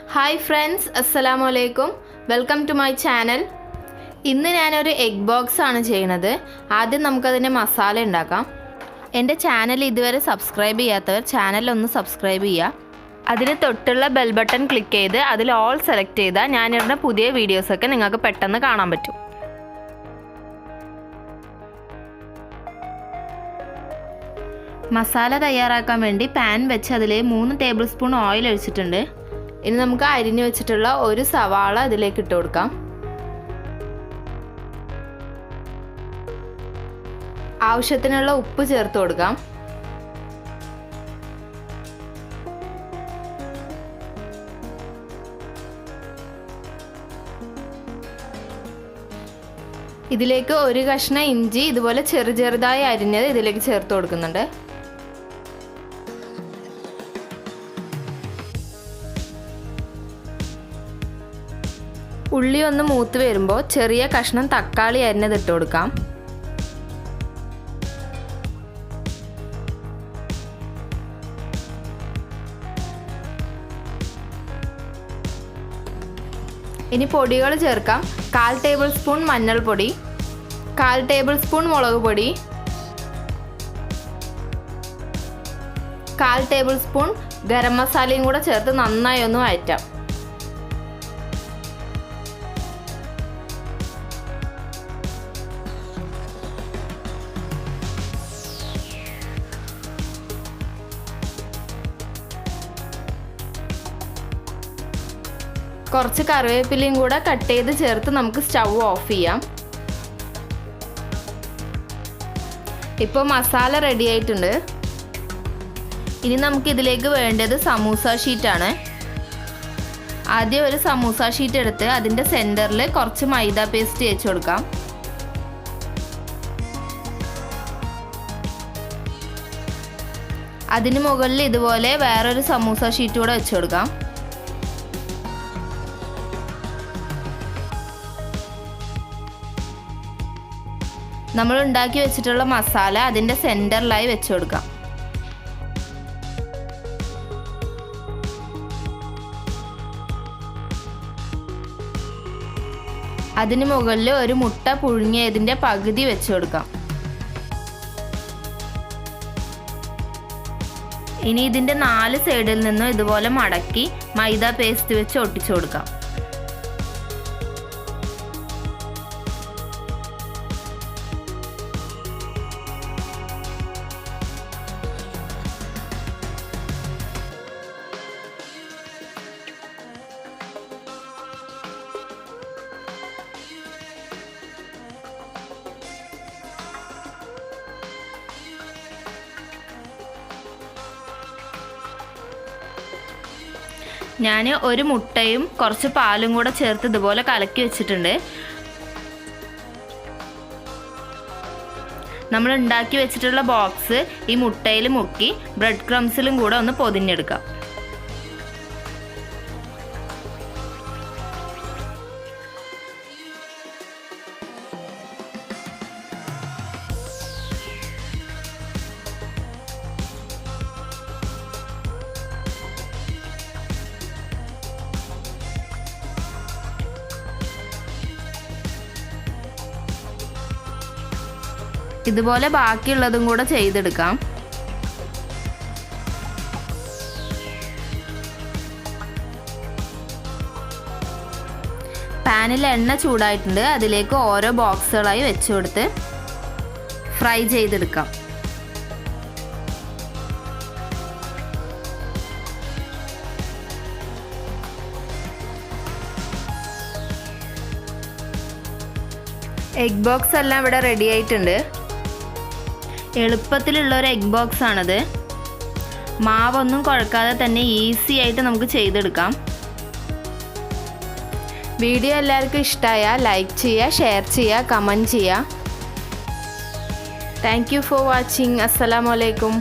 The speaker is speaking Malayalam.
Hi friends, assalamu alaikum. Welcome to my channel. ഇന്ന് ഞാനൊരു എഗ് ബോക്സ് ആണ് ചെയ്യുന്നത്. ആദ്യം നമുക്കതിൻ്റെ മസാല ഉണ്ടാക്കാം. എൻ്റെ ചാനൽ ഇതുവരെ സബ്സ്ക്രൈബ് ചെയ്യാത്തവർ ചാനൽ ഒന്ന് സബ്സ്ക്രൈബ് ചെയ്യുക. അതിന് തൊട്ടുള്ള ബെൽ ബട്ടൺ ക്ലിക്ക് ചെയ്ത് അതിൽ ഓൾ സെലക്ട് ചെയ്താൽ ഞാനിടുന്ന പുതിയ വീഡിയോസൊക്കെ നിങ്ങൾക്ക് പെട്ടെന്ന് കാണാൻ പറ്റും. മസാല തയ്യാറാക്കാൻ വേണ്ടി പാൻ വെച്ച് അതിൽ 3 ടേബിൾ സ്പൂൺ ഓയിൽ ഒഴിച്ചിട്ടുണ്ട്. ഇനി നമുക്ക് അരിഞ്ഞു വെച്ചിട്ടുള്ള ഒരു സവാള ഇതിലേക്ക് ഇട്ട് കൊടുക്കാം. ആവശ്യത്തിനുള്ള ഉപ്പ് ചേർത്ത് കൊടുക്കാം. ഇതിലേക്ക് ഒരു കഷ്ണം ഇഞ്ചി ഇതുപോലെ ചെറുതായി അരിഞ്ഞത് ഇതിലേക്ക് ചേർത്ത് കൊടുക്കുന്നുണ്ട്. ഉള്ളി ഒന്ന് മൂത്ത് വരുമ്പോൾ ചെറിയ കഷ്ണം തക്കാളി അരിഞ്ഞത് ഇട്ട് കൊടുക്കാം. ഇനി പൊടികൾ ചേർക്കാം. 1/4 ടേബിൾ സ്പൂൺ മഞ്ഞൾപ്പൊടി, 1/4 ടേബിൾ സ്പൂൺ മുളക് പൊടി, 1/4 ടേബിൾ സ്പൂൺ ഗരം മസാലയും കൂടെ ചേർത്ത് നന്നായി ഒന്ന് വഴറ്റാം. കുറച്ച് കറിവേപ്പിലയും കൂടെ കട്ട് ചെയ്ത് ചേർത്ത് നമുക്ക് സ്റ്റൗ ഓഫ് ചെയ്യാം. ഇപ്പോൾ മസാല റെഡി ആയിട്ടുണ്ട്. ഇനി നമുക്ക് ഇതിലേക്ക് വേണ്ടത് സമൂസ ഷീറ്റാണ്. ആദ്യം ഒരു സമൂസ ഷീറ്റ് എടുത്ത് അതിൻ്റെ സെൻറ്ററിൽ കുറച്ച് മൈദ പേസ്റ്റ് തേച്ച് കൊടുക്കാം. അതിന് മുകളിൽ ഇതുപോലെ വേറൊരു സമൂസ ഷീറ്റ് കൂടെ വെച്ച് കൊടുക്കാം. നമ്മൾ ഉണ്ടാക്കി വെച്ചിട്ടുള്ള മസാല അതിൻ്റെ സെൻറ്ററിലായി വെച്ച് കൊടുക്കാം. അതിന് മുകളിൽ ഒരു മുട്ട പുഴുങ്ങിയതിൻ്റെ പകുതി വെച്ച് കൊടുക്കാം. ഇനി ഇതിൻ്റെ 4 സൈഡിൽ നിന്നും ഇതുപോലെ മടക്കി മൈദ പേസ്റ്റ് വെച്ച് ഒട്ടിച്ചു കൊടുക്കാം. ഞാൻ ഒരു മുട്ടയും കുറച്ച് പാലും കൂടെ ചേർത്ത് ഇതുപോലെ കലക്കി വെച്ചിട്ടുണ്ട്. നമ്മൾ ഉണ്ടാക്കി വെച്ചിട്ടുള്ള ബോക്സ് ഈ മുട്ടയിൽ മുക്കി ബ്രെഡ് ക്രംസിലും കൂടെ ഒന്ന് പൊതിഞ്ഞെടുക്കാം. ഇതുപോലെ ബാക്കിയുള്ളതും കൂടെ ചെയ്തെടുക്കാം. പാനിൽ എണ്ണ ചൂടായിട്ടുണ്ട്. അതിലേക്ക് ഓരോ ബോക്സുകളായി വെച്ച് കൊടുത്ത് ഫ്രൈ ചെയ്തെടുക്കാം. എഗ് ബോക്സ് എല്ലാം ഇവിടെ റെഡി ആയിട്ടുണ്ട്. എളുപ്പത്തിലുള്ള ഒരു എഗ് ബോക്സ് ആണത്. മാവൊന്നും കുഴക്കാതെ തന്നെ ഈസി ആയിട്ട് നമുക്ക് ചെയ്തെടുക്കാം. വീഡിയോ എല്ലാവർക്കും ഇഷ്ടമായാൽ ലൈക്ക് ചെയ്യുക, ഷെയർ ചെയ്യുക, കമൻറ്റ് ചെയ്യുക. Thank you for watching. അസ്സലാമു അലൈക്കും.